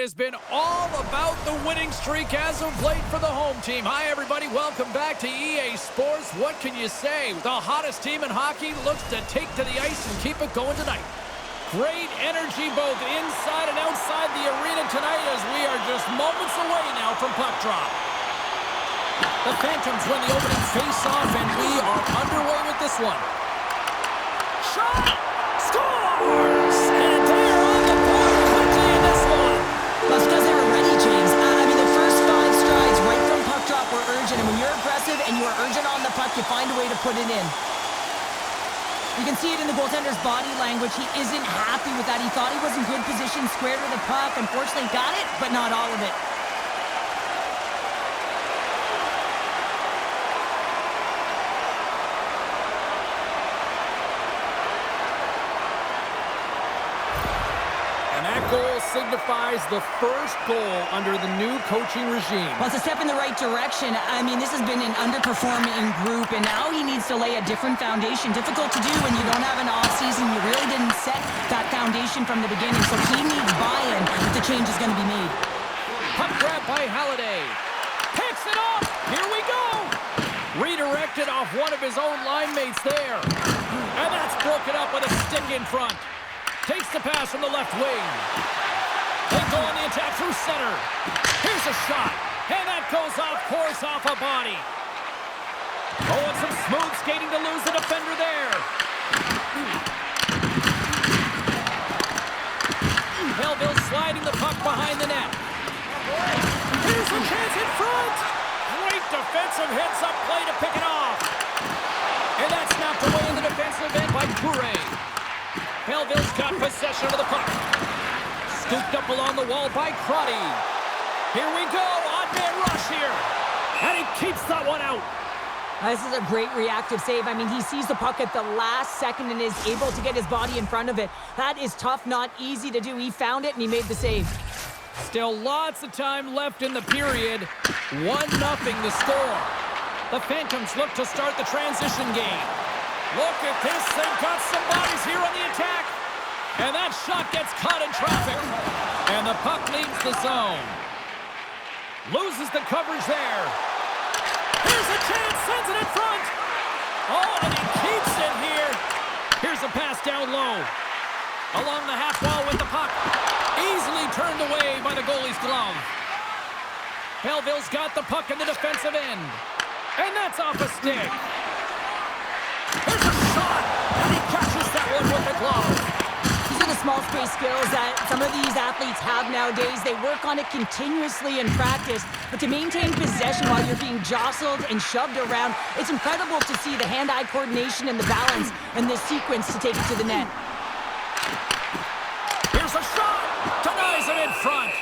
has been all about the winning streak as of late for the home team. Hi, everybody. Welcome back to EA Sports. What can you say? The hottest team in hockey looks to take to the ice and keep it going tonight. Great energy both inside and outside the arena tonight as we are just moments away now from puck drop. The Phantoms win the opening face-off, and we are underway with this one. Shot! Scores! And they're on the board quickly in this one. That's because they were ready, James. The first 5 strides right from puck drop were urgent, and when you're aggressive and you are urgent on the puck, you find a way to put it in. You can see it in the goaltender's body language. He isn't happy with that. He thought he was in good position, square to the puck. Unfortunately, got it, but not all of it. Goal signifies the first goal under the new coaching regime. Well, it's a step in the right direction. This has been an underperforming group, and now he needs to lay a different foundation. Difficult to do when you don't have an off-season. You really didn't set that foundation from the beginning, so he needs buy-in if the change is going to be made. Puck grab by Halliday. Picks it up. Here we go. Redirected off one of his own line mates there. And that's broken up with a stick in front. Takes the pass from the left wing. They go on the attack through center. Here's a shot. And that goes off course off a body. Oh, and some smooth skating to lose the defender there. Belleville sliding the puck behind the net. Here's a chance in front. Great defensive hits up play to pick it off. And that's knocked away in the defensive end by Toure. Belleville's got possession of the puck. Scooped up along the wall by Crotty. Here we go. Odd man rush here. And he keeps that one out. This is a great reactive save. He sees the puck at the last second and is able to get his body in front of it. That is tough, not easy to do. He found it and he made the save. Still lots of time left in the period. 1-0 the score. The Phantoms look to start the transition game. Look at this, they've got some bodies here on the attack. And that shot gets caught in traffic. And the puck leaves the zone. Loses the coverage there. Here's a chance, sends it in front. Oh, and he keeps it here. Here's a pass down low. Along the half wall with the puck. Easily turned away by the goalie's glove. Belleville's got the puck in the defensive end. And that's off a stick. Here's a shot, and he catches that one with the glove. These are the small space skills that some of these athletes have nowadays. They work on it continuously in practice, but to maintain possession while you're being jostled and shoved around, it's incredible to see the hand-eye coordination and the balance in this sequence to take it to the net. Here's a shot, denies it in front.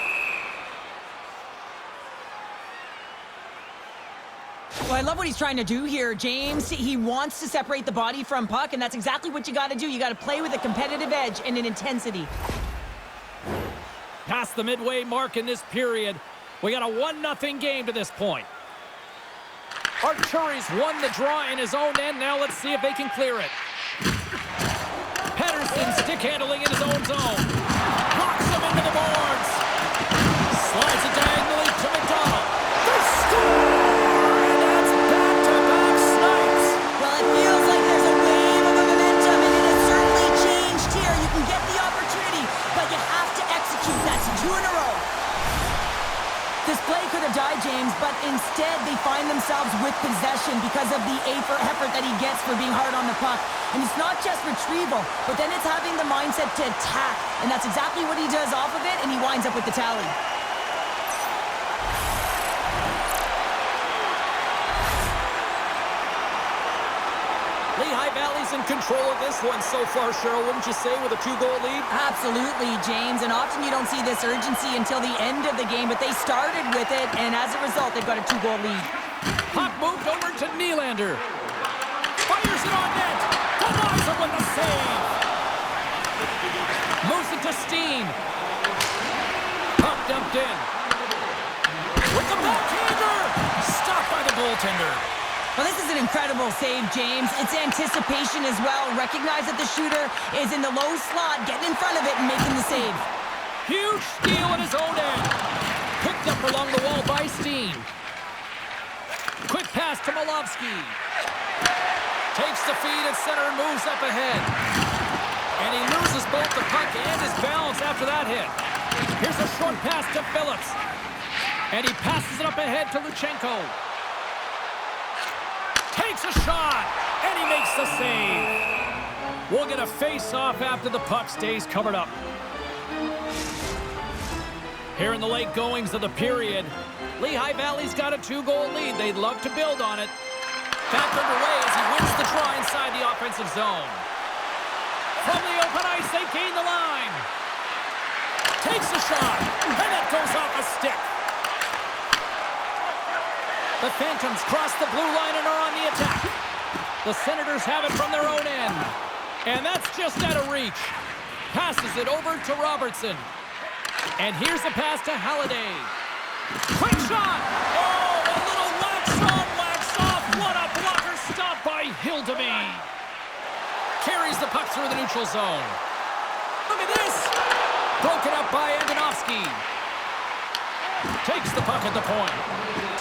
Well, I love what he's trying to do here, James. He wants to separate the body from puck, and that's exactly what you got to do. You got to play with a competitive edge and an intensity. Past the midway mark in this period, we got a 1-0 game to this point. Arturi's won the draw in his own end. Now let's see if they can clear it. Pedersen stick handling in his own zone. Knocks him into the boards. Slides it diagonally to McDonald. They score! This play could have died, James, but instead they find themselves with possession because of the effort that he gets for being hard on the puck. And it's not just retrieval, but then it's having the mindset to attack. And that's exactly what he does off of it, and he winds up with the tally. Lehigh Valley's in control of this one so far, Cheryl, wouldn't you say, with a 2-goal lead? Absolutely, James, and often you don't see this urgency until the end of the game, but they started with it, and as a result, they've got a 2-goal lead. Puck moved over to Nylander. Fires it on net. Denies him with the save. Moves it to Steen. Puck dumped in. With the backhander. Stopped by the goaltender. Well, this is an incredible save, James. It's anticipation as well. Recognize that the shooter is in the low slot, getting in front of it and making the save. Huge steal at his own end. Picked up along the wall by Steen. Quick pass to Molovsky. Takes the feed at center and moves up ahead. And he loses both the puck and his balance after that hit. Here's a short pass to Phillips. And he passes it up ahead to Luchenko. Takes a shot, and he makes the save. We'll get a face-off after the puck stays covered up. Here in the late goings of the period, Lehigh Valley's got a 2-goal lead. They'd love to build on it. Back underway as he wins the draw inside the offensive zone. From the open ice, they gain the line. Takes a shot, and that goes off a stick. The Phantoms cross the blue line and are on the attack. The Senators have it from their own end. And that's just out of reach. Passes it over to Robertson. And here's a pass to Halliday. Quick shot! Oh, a little wax on, wax off. What a blocker stop by Hildeby. Carries the puck through the neutral zone. Look at this! Broken up by Andonovski. Takes the puck at the point.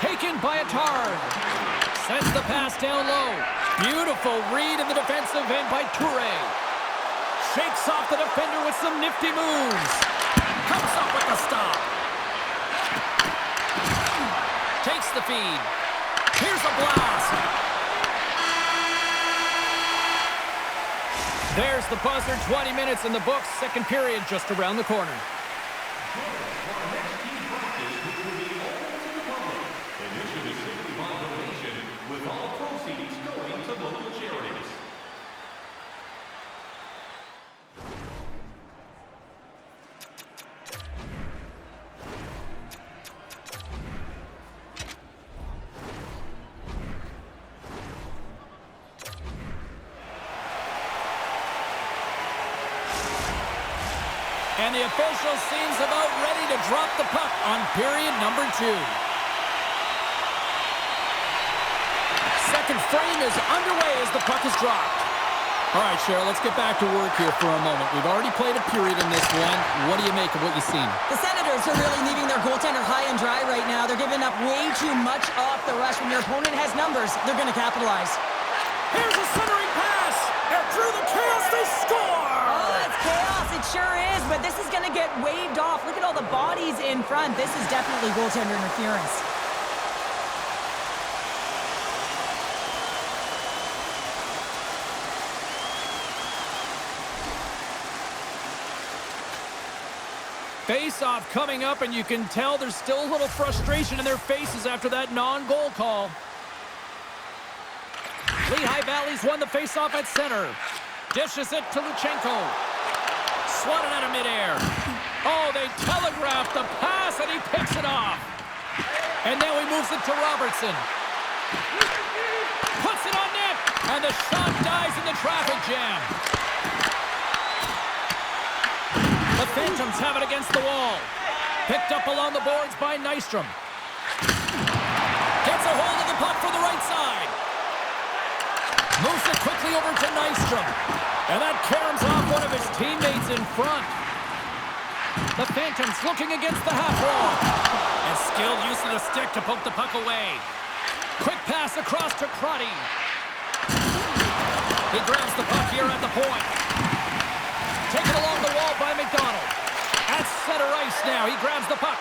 Taken by Attard. Sends the pass down low. Beautiful read in the defensive end by Toure. Shakes off the defender with some nifty moves. Comes up with the stop. Takes the feed. Here's a blast. There's the buzzer. 20 minutes in the books. Second period just around the corner. And the official seems about ready to drop the puck on period number 2. Second frame is underway as the puck is dropped. All right, Cheryl, let's get back to work here for a moment. We've already played a period in this one. What do you make of what you've seen? The Senators are really leaving their goaltender high and dry right now. They're giving up way too much off the rush. When your opponent has numbers, they're going to capitalize. Here's a centering pass. And through the chaos, they score. Oh, that's chaos. It sure is, but this is going to get waved off. Look at all the bodies in front. This is definitely goaltender interference. Face-off coming up, and you can tell there's still a little frustration in their faces after that non-goal call. Lehigh Valley's won the face-off at center. Dishes it to Luchenko. Swatted out of midair. Oh, they telegraphed the pass, and he picks it off. And now he moves it to Robertson. Puts it on net, and the shot dies in the traffic jam. The Phantoms have it against the wall. Picked up along the boards by Nystrom. Gets a hold of the puck from the right side. Moves it quickly over to Nystrom. And that caroms off one of his teammates in front. The Phantoms looking against the half wall. And skilled use of the stick to poke the puck away. Quick pass across to Crotty. He grabs the puck here at the point. Taken along the wall by McDonald. At center ice now. He grabs the puck.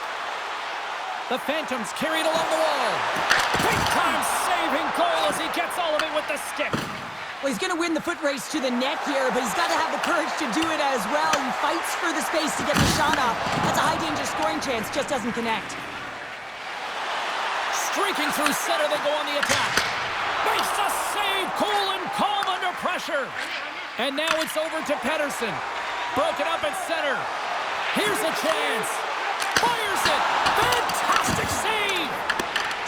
The Phantoms carried along the wall. Big-time saving goal as he gets all of it with the stick. Well, he's going to win the foot race to the net here, but he's got to have the courage to do it as well. He fights for the space to get the shot off. That's a high-danger scoring chance. Just doesn't connect. Streaking through center, they go on the attack. Makes a save. Cool and calm under pressure. And now it's over to Pettersson. Broken up at center. Here's a chance. Fires it. Fantastic save.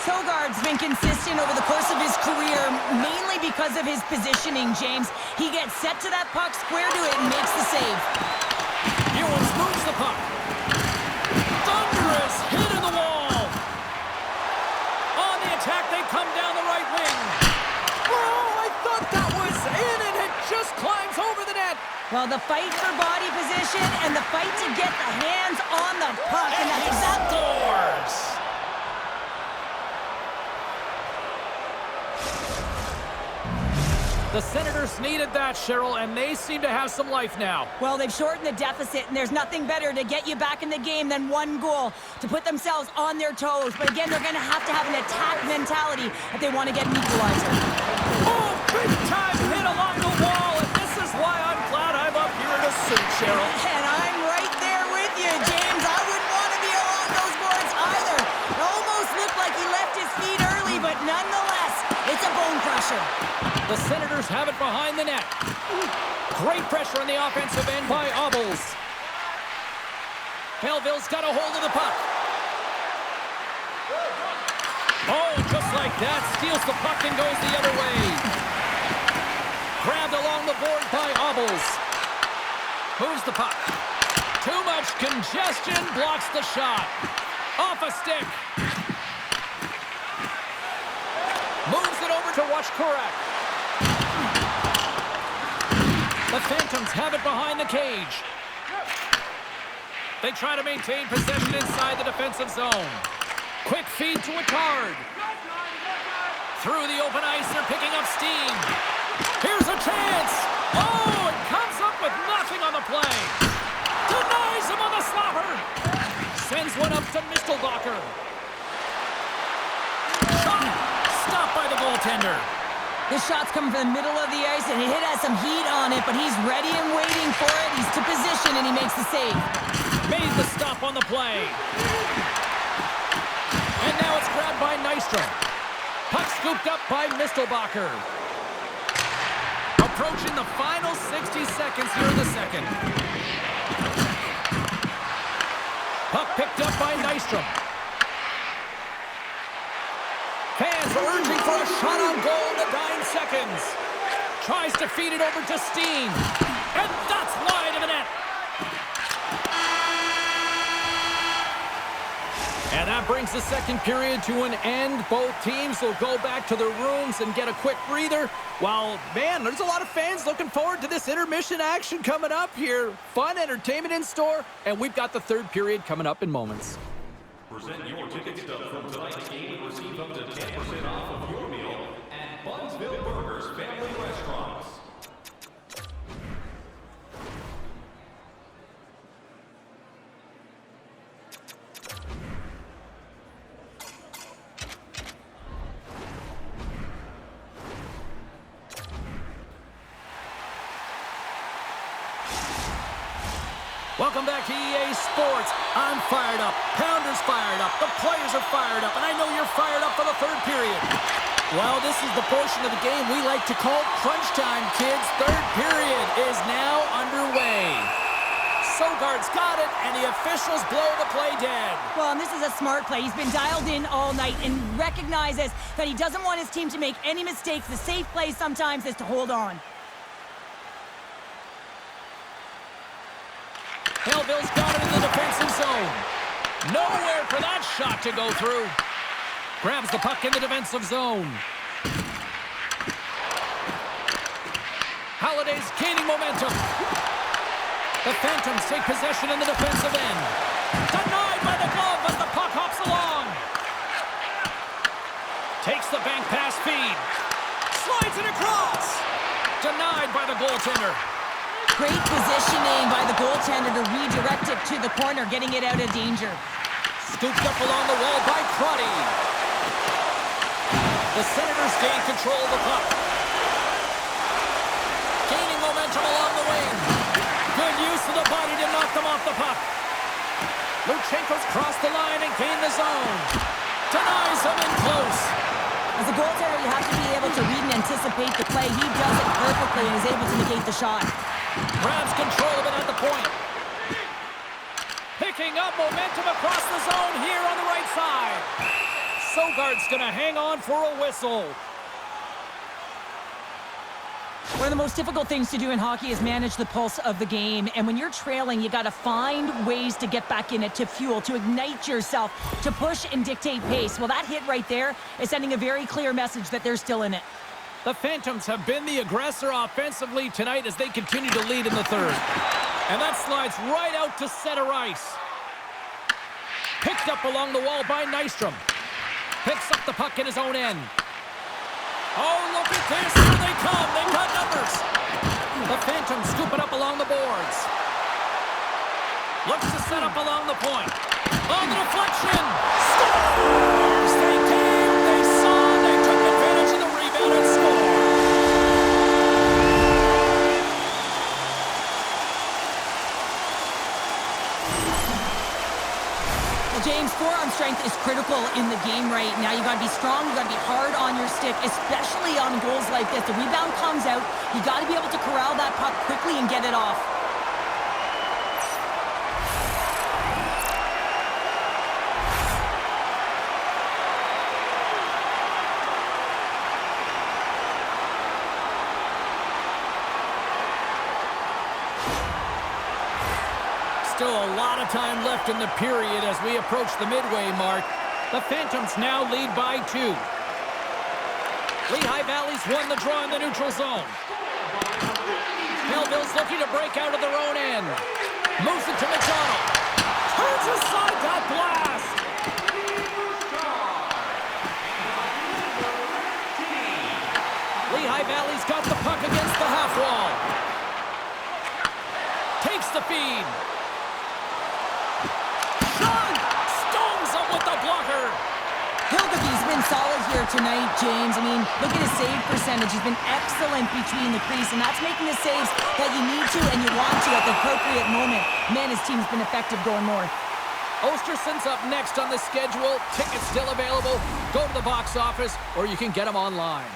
Sogard's been consistent over the course of his career, mainly because of his positioning, James. He gets set to that puck, square to it, and makes the save. Ewens moves the puck. Thunderous hit in the wall. On the attack, they come down the right wing. Oh, I thought that was in, and it just climbs over the net. Well, the fight for body position possession and the fight to get the hands on the puck. And that's exactly... Scores! The Senators needed that, Cheryl, and they seem to have some life now. Well, they've shortened the deficit, and there's nothing better to get you back in the game than one goal to put themselves on their toes. But again, they're going to have an attack mentality if they want to get an equalizer. Oh, big-time hit along the wall, and this is why I'm glad I'm up here in a suit, Cheryl. And I'm right there with you, James. I wouldn't want to be along those boards either. It almost looked like he left his feet early, but nonetheless, it's a bone crusher. The Senators have it behind the net. Great pressure on the offensive end by Obels. Belleville's got a hold of the puck. Oh, just like that, steals the puck and goes the other way. Grabbed along the board by Obels. Moves the puck. Too much congestion, blocks the shot. Off a stick. Moves it over to Washkurak. The Phantoms have it behind the cage. They try to maintain possession inside the defensive zone. Quick feed to Attard. Through the open ice, they're picking up steam. Here's a chance. Oh, it comes up with nothing on the play. Denies him on the slapper. Sends one up to Mistelbacher. Shot. Stopped by the goaltender. This shot's coming from the middle of the ice, and it has some heat on it, but he's ready and waiting for it. He's to position, and he makes the save. Made the stop on the play. And now it's grabbed by Nystrom. Puck scooped up by Mistelbacher. Approaching the final 60 seconds here in the second. Puck picked up by Nystrom. Fans are urging for a shot on goal in the dying seconds. Tries to feed it over to Steen. And that's wide of the net. And that brings the second period to an end. Both teams will go back to their rooms and get a quick breather. While, man, there's a lot of fans looking forward to this intermission action coming up here. Fun entertainment in store, and we've got the third period coming up in moments. Present your ticket stub from tonight's game and receive up to 10% off of your meal at Bunsville Burgers Family Restaurants. Welcome back to EA Sports. I'm fired up. Pounder's fired up. The players are fired up. And I know you're fired up for the third period. Well, this is the portion of the game we like to call crunch time, kids. Third period is now underway. Sogard's got it, and the officials blow the play dead. Well, and this is a smart play. He's been dialed in all night and recognizes that he doesn't want his team to make any mistakes. The safe play sometimes is to hold on. Belleville's got it in the defensive zone. Nowhere for that shot to go through. Grabs the puck in the defensive zone. Holiday's gaining momentum. The Phantoms take possession in the defensive end. Denied by the glove as the puck hops along. Takes the bank pass feed. Slides it across. Denied by the goaltender. Great positioning by the goaltender to redirect it to the corner, getting it out of danger. Scooped up along the wall by Crotty. The Senators gain control of the puck. Gaining momentum along the wing. Good use of the body to knock them off the puck. Luchenko's crossed the line and gained the zone. Denies him in close. As a goaltender, you have to be able to read and anticipate the play. He does it perfectly and is able to negate the shot. Grabs control of it at the point. Picking up momentum across the zone here on the right side. Sogard's going to hang on for a whistle. One of the most difficult things to do in hockey is manage the pulse of the game. And when you're trailing, you got to find ways to get back in it, to fuel, to ignite yourself, to push and dictate pace. Well, that hit right there is sending a very clear message that they're still in it. The Phantoms have been the aggressor offensively tonight as they continue to lead in the third. And that slides right out to center ice. Picked up along the wall by Nystrom. Picks up the puck in his own end. Oh, look at this. Here they come. They've got numbers. The Phantoms scoop it up along the boards. Looks to set up along the point. On the deflection. Scores! They came, they saw, they took advantage of the rebound and scored. Well, James, forearm strength is critical in the game right now. You got to be strong, you got to be hard on your stick, especially on goals like this. The rebound comes out, you got to be able to corral that puck quickly and get it off. Still a lot of time left in the period as we approach the midway mark. The Phantoms now lead by 2. Lehigh Valley's won the draw in the neutral zone. Belleville's looking to break out of their own end. Moves it to McDonald. Turns aside that blast. Lehigh Valley's got the puck against the half wall. Takes the feed. Hilgeby's been solid here tonight, James. I mean, look at his save percentage. He's been excellent between the crease, and that's making the saves that you need to and you want to at the appropriate moment. Man, his team's been effective going north. Osterson's up next on the schedule. Tickets still available. Go to the box office, or you can get them online.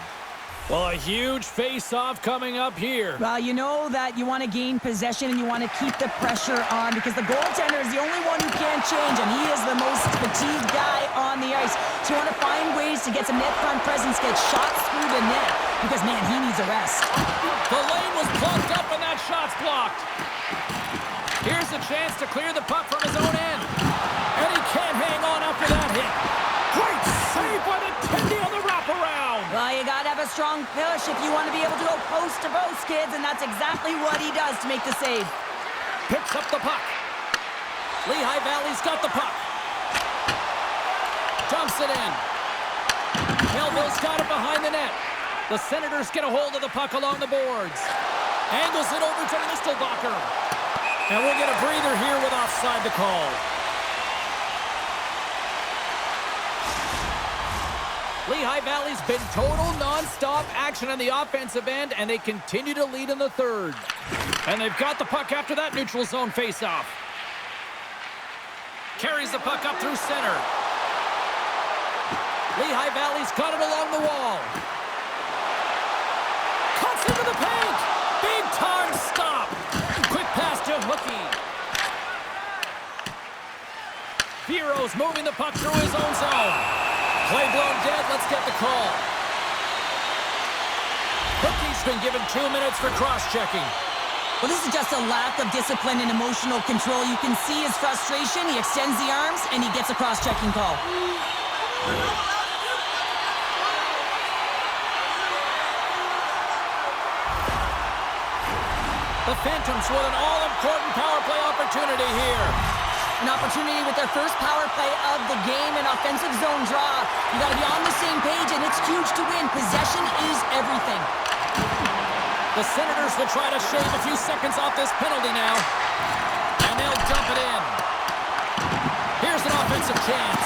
Well, a huge face-off coming up here. Well, you know that you want to gain possession and you want to keep the pressure on because the goaltender is the only one who can't change, and he is the most fatigued guy on the ice. So you want to find ways to get some net front presence, get shots through the net because, man, he needs a rest. The lane was plugged up and that shot's blocked. Here's a chance to clear the puck from his own end. And he can't hang on after that hit. Great save by the Tendy on the wraparound. Well, you got to have a strong push if you want to be able to go post to post, kids, and that's exactly what he does to make the save. Picks up the puck. Lehigh Valley's got the puck. Dumps it in. Belleville's got it behind the net. The Senators get a hold of the puck along the boards. Angles it over to Mistelbacher. And we'll get a breather here with offside to call. Lehigh Valley's been total non-stop action on the offensive end, and they continue to lead in the third. And they've got the puck after that neutral zone face-off. Carries the puck up through center. Lehigh Valley's got it along the wall. Cuts into the paint. Big time stop. Quick pass to Hookie. Bureau's moving the puck through his own zone. Play blown dead. Let's get the call. Hookie's been given 2 minutes for cross-checking. Well, this is just a lack of discipline and emotional control. You can see his frustration. He extends the arms, and he gets a cross-checking call. The Phantoms with an all-important power play opportunity here. An opportunity with their first power play of the game, an offensive zone draw. You got to be on the same page, and it's huge to win. Possession is everything. The Senators will try to shave a few seconds off this penalty now. And they'll dump it in. Here's an offensive chance.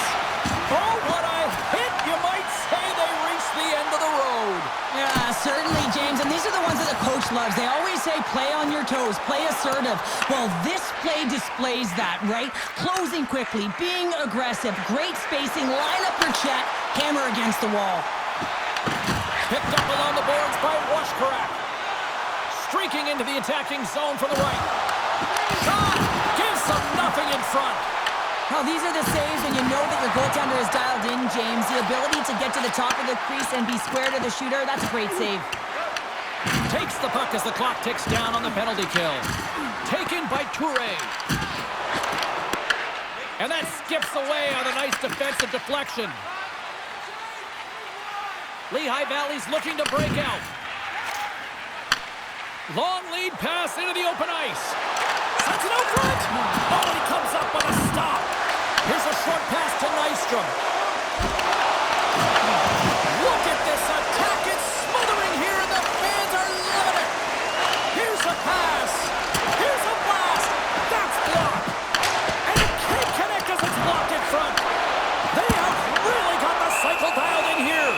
Oh, what a hit! You might say they reached the end of the road. Yeah, certainly, James. And these are the ones that the coach loves. They always say, play on your toes, play assertive. Well, this play displays that, right? Closing quickly, being aggressive, great spacing, line up your check, hammer against the wall. Picked up along the boards by Washkarak. Streaking into the attacking zone from the right. Shot! Gives them nothing in front. Well, these are the saves, and you know that your goaltender is dialed in, James. The ability to get to the top of the crease and be square to the shooter, that's a great save. Takes the puck as the clock ticks down on the penalty kill. Taken by Toure. And that skips away on a nice defensive deflection. Lehigh Valley's looking to break out. Long lead pass into the open ice. Cuts it out front. Oh, and he comes up with a stop. Here's a short pass to Nystrom. Look at this attack. It's smothering here, and the fans are loving it. Here's a pass. Here's a blast. That's blocked. And it can't connect as it's blocked in front. They have really got the cycle dialed in here.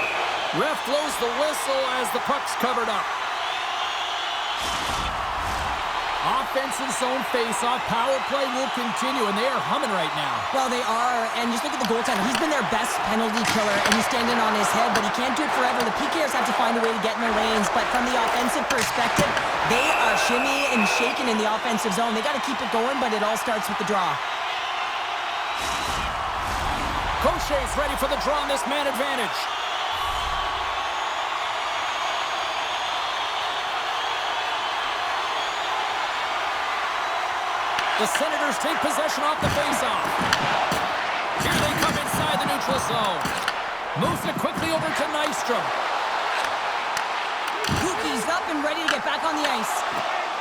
Ref blows the whistle as the puck's covered up. Offensive zone face-off. Power play will continue, and they are humming right now. Well, they are, and just look at the goaltender. He's been their best penalty killer, and he's standing on his head, but he can't do it forever. The PKers have to find a way to get in their lanes, but from the offensive perspective, they are shimmy and shaking in the offensive zone. They got to keep it going, but it all starts with the draw. Crochet's ready for the draw on this man advantage. The Senators take possession off the faceoff. Here they come inside the neutral zone. Moves it quickly over to Nystrom. Hookie's up and ready to get back on the ice.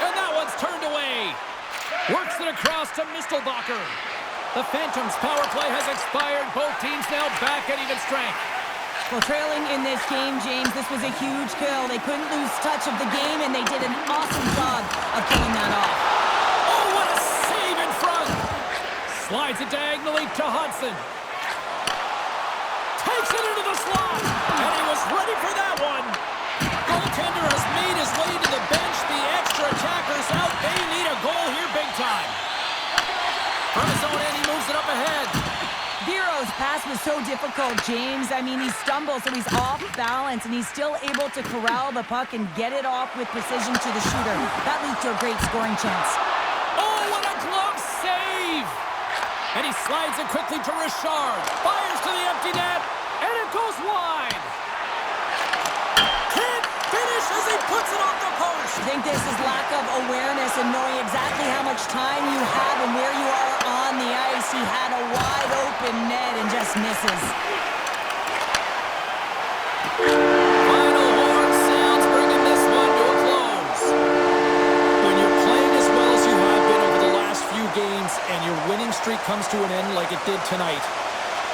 And that one's turned away. Works it across to Mistelbacher. The Phantoms' power play has expired. Both teams now back at even strength. Well, trailing in this game, James, this was a huge kill. They couldn't lose touch of the game, and they did an awesome job of killing that off. Oh, what a save in front. Slides it diagonally to Hudson. Takes it into the slot. And he was ready for that one. Goaltender has made his way to the bench. The extra attacker's out. They need a goal here big time. From his own end, he moves it up ahead. Bureau's pass was so difficult, James. I mean, he stumbles, so he's off balance, and he's still able to corral the puck and get it off with precision to the shooter. That leads to a great scoring chance. Oh, what a glove save! And he slides it quickly to Richard. Fires to the empty net, and it goes wide. Can't finish as he puts it off the post. I think this is lack of awareness and knowing exactly how much time you have and where you are on the ice. He had a wide open net and just misses. Final horn sounds, bringing this one to a close. When you're playing as well as you have been over the last few games and your winning streak comes to an end like it did tonight,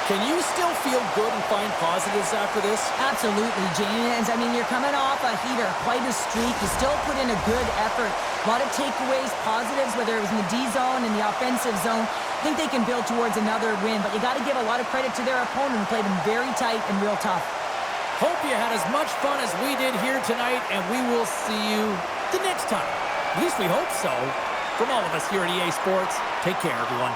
can you still feel good and find positives after this? Absolutely, James. I mean, you're coming off a heater, quite a streak. You still put in a good effort. A lot of takeaways, positives, whether it was in the D zone and the offensive zone. I think they can build towards another win, but you got to give a lot of credit to their opponent who played them very tight and real tough. Hope you had as much fun as we did here tonight, and we will see you the next time. At least we hope so. From all of us here at EA Sports, take care, everyone.